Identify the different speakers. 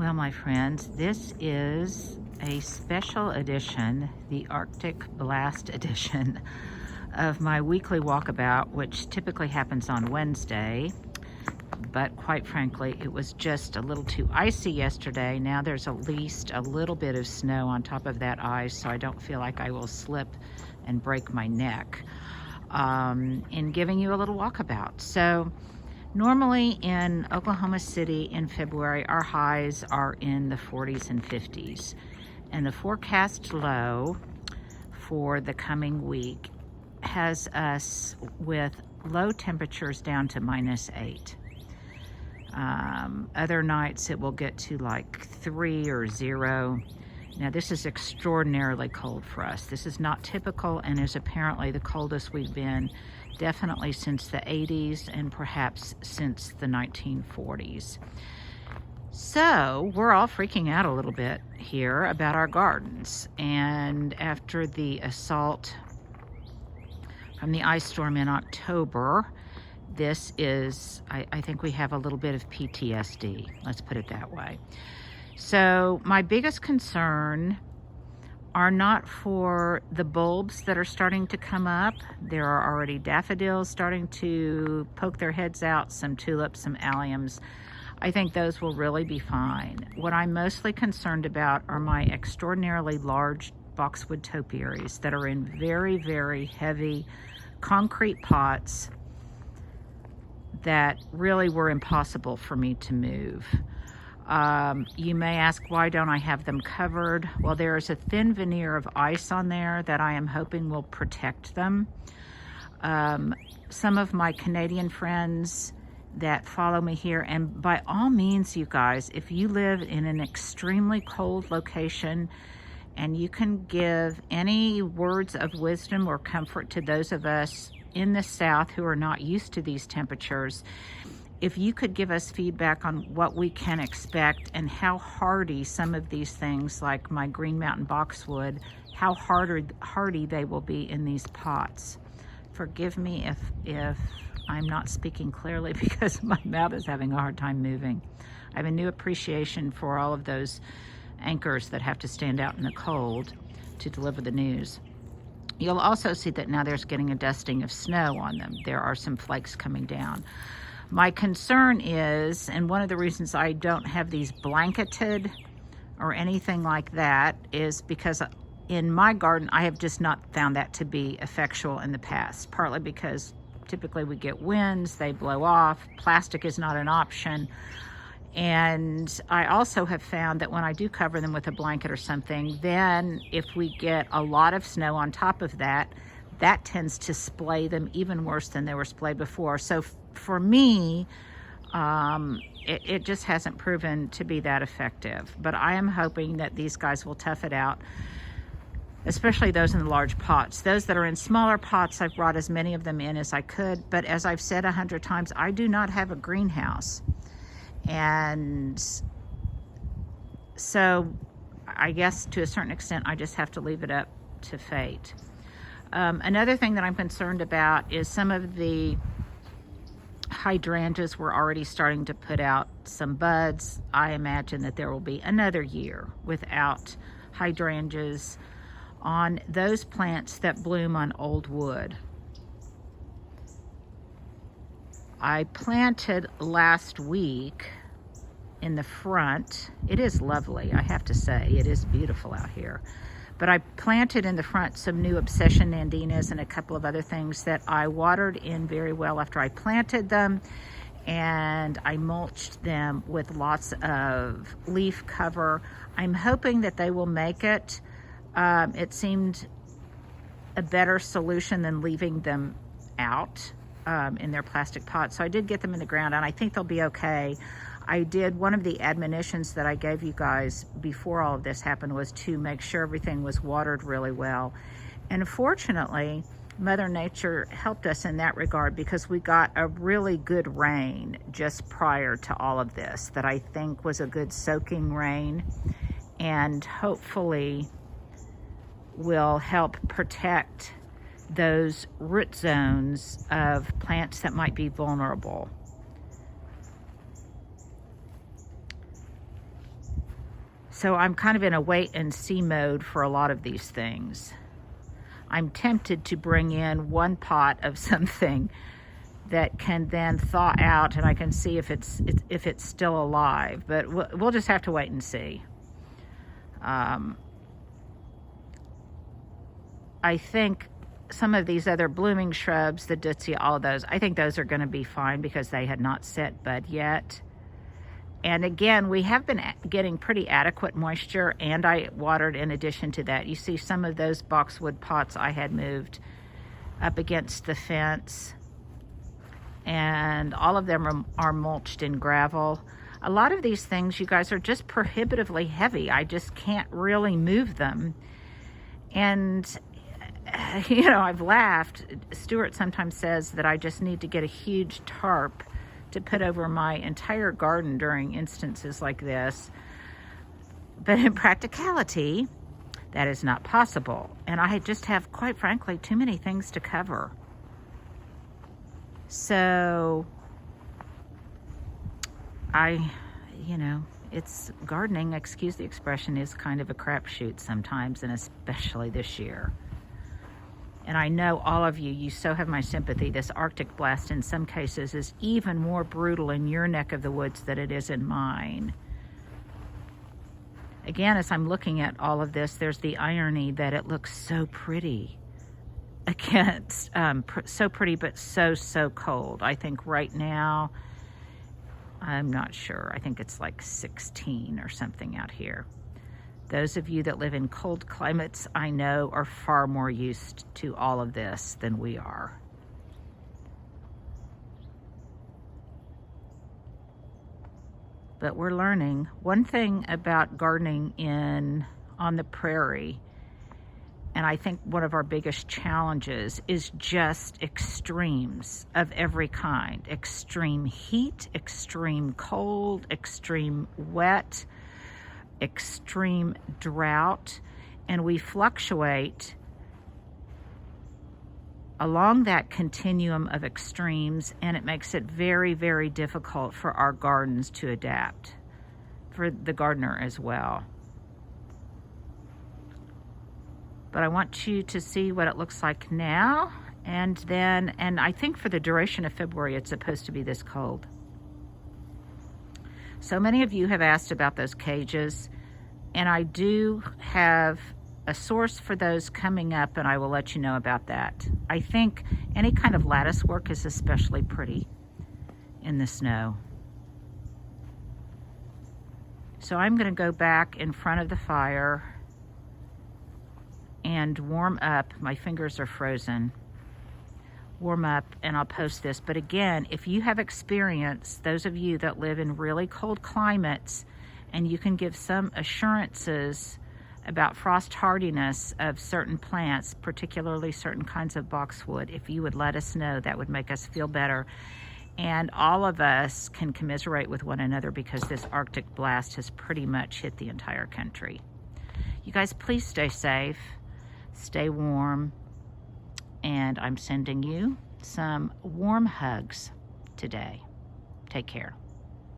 Speaker 1: Well, my friends, this is a special edition, the Arctic Blast edition of my weekly walkabout, which typically happens on Wednesday. But quite frankly, it was just a little too icy yesterday. Now there's at least a little bit of snow on top of that ice, so I don't feel like I will slip and break my neck in giving you a little walkabout. So normally in Oklahoma City in February, our highs are in the 40s and 50s. And the forecast low for the coming week has us with low temperatures down to -8. Other nights it will get to like 3 or 0. Now this is extraordinarily cold for us. This is not typical and is apparently the coldest we've been definitely since the 80s and perhaps since the 1940s. So we're all freaking out a little bit here about our gardens. And after the assault from the ice storm in October, this is, I think we have a little bit of PTSD, let's put it that way. So my biggest concern are not for the bulbs that are starting to come up. There are already daffodils starting to poke their heads out, some tulips, some alliums. I think those will really be fine. What I'm mostly concerned about are my extraordinarily large boxwood topiaries that are in very, very heavy concrete pots that really were impossible for me to move. You may ask, why don't I have them covered? Well, there is a thin veneer of ice on there that I am hoping will protect them. Some of my Canadian friends that follow me here, and by all means, you guys, if you live in an extremely cold location and you can give any words of wisdom or comfort to those of us in the South who are not used to these temperatures, if you could give us feedback on what we can expect and how hardy some of these things, like my Green Mountain boxwood, how hardy they will be in these pots. Forgive me if I'm not speaking clearly because my mouth is having a hard time moving. I have a new appreciation for all of those anchors that have to stand out in the cold to deliver the news. You'll also see that now there's getting a dusting of snow on them. There are some flakes coming down. My concern is, and one of the reasons I don't have these blanketed or anything like that, is because in my garden, I have just not found that to be effectual in the past, partly because typically we get winds, they blow off, plastic is not an option. And I also have found that when I do cover them with a blanket or something, then if we get a lot of snow on top of that, that tends to splay them even worse than they were splayed before. So for me, it just hasn't proven to be that effective. But I am hoping that these guys will tough it out, especially those in the large pots. Those that are in smaller pots, I've brought as many of them in as I could. But as I've said 100 times, I do not have a greenhouse. And so I guess to a certain extent, I just have to leave it up to fate. Another thing that I'm concerned about is some of the hydrangeas were already starting to put out some buds. I imagine that there will be another year without hydrangeas on those plants that bloom on old wood. I planted last week in the front. It is lovely, I have to say. It is beautiful out here. But I planted in the front some new Obsession Nandinas and a couple of other things that I watered in very well after I planted them. And I mulched them with lots of leaf cover. I'm hoping that they will make it. It seemed a better solution than leaving them out in their plastic pots. So I did get them in the ground and I think they'll be okay. I did, one of the admonitions that I gave you guys before all of this happened was to make sure everything was watered really well. And fortunately, Mother Nature helped us in that regard because we got a really good rain just prior to all of this that I think was a good soaking rain and hopefully will help protect those root zones of plants that might be vulnerable. So I'm kind of in a wait and see mode for a lot of these things. I'm tempted to bring in one pot of something that can then thaw out, and I can see if it's still alive, but we'll just have to wait and see. I think some of these other blooming shrubs, the Dutsia, all of those, I think those are going to be fine because they had not set bud yet. And again, we have been getting pretty adequate moisture, and I watered in addition to that. You see some of those boxwood pots I had moved up against the fence, and all of them are mulched in gravel. A lot of these things, you guys, are just prohibitively heavy. I just can't really move them. And you know, I've laughed. Stuart sometimes says that I just need to get a huge tarp to put over my entire garden during instances like this. But in practicality, that is not possible. And I just have, quite frankly, too many things to cover. So you know, it's gardening, excuse the expression, is kind of a crapshoot sometimes, and especially this year. And I know all of you so have my sympathy. This Arctic blast in some cases is even more brutal in your neck of the woods than it is in mine. Again, as I'm looking at all of this, there's the irony that it looks so pretty against, so pretty but so cold. I think right now, I'm not sure, I think it's like 16 or something out here. Those of you that live in cold climates, I know, are far more used to all of this than we are. But we're learning. One thing about gardening on the prairie, and I think one of our biggest challenges, is just extremes of every kind. Extreme heat, extreme cold, extreme wet, extreme drought, and we fluctuate along that continuum of extremes, and it makes it very, very difficult for our gardens to adapt, for the gardener as well. But I want you to see what it looks like now, and I think for the duration of February it's supposed to be this cold. So many of you have asked about those cages, and I do have a source for those coming up, and I will let you know about that. I think any kind of lattice work is especially pretty in the snow. So I'm going to go back in front of the fire and warm up. My fingers are frozen. Warm up, and I'll post this. But again, if you have experience, those of you that live in really cold climates, and you can give some assurances about frost hardiness of certain plants, particularly certain kinds of boxwood, if you would let us know, that would make us feel better. And all of us can commiserate with one another, because this Arctic blast has pretty much hit the entire country. You guys, please stay safe, stay warm, and I'm sending you some warm hugs today. Take care.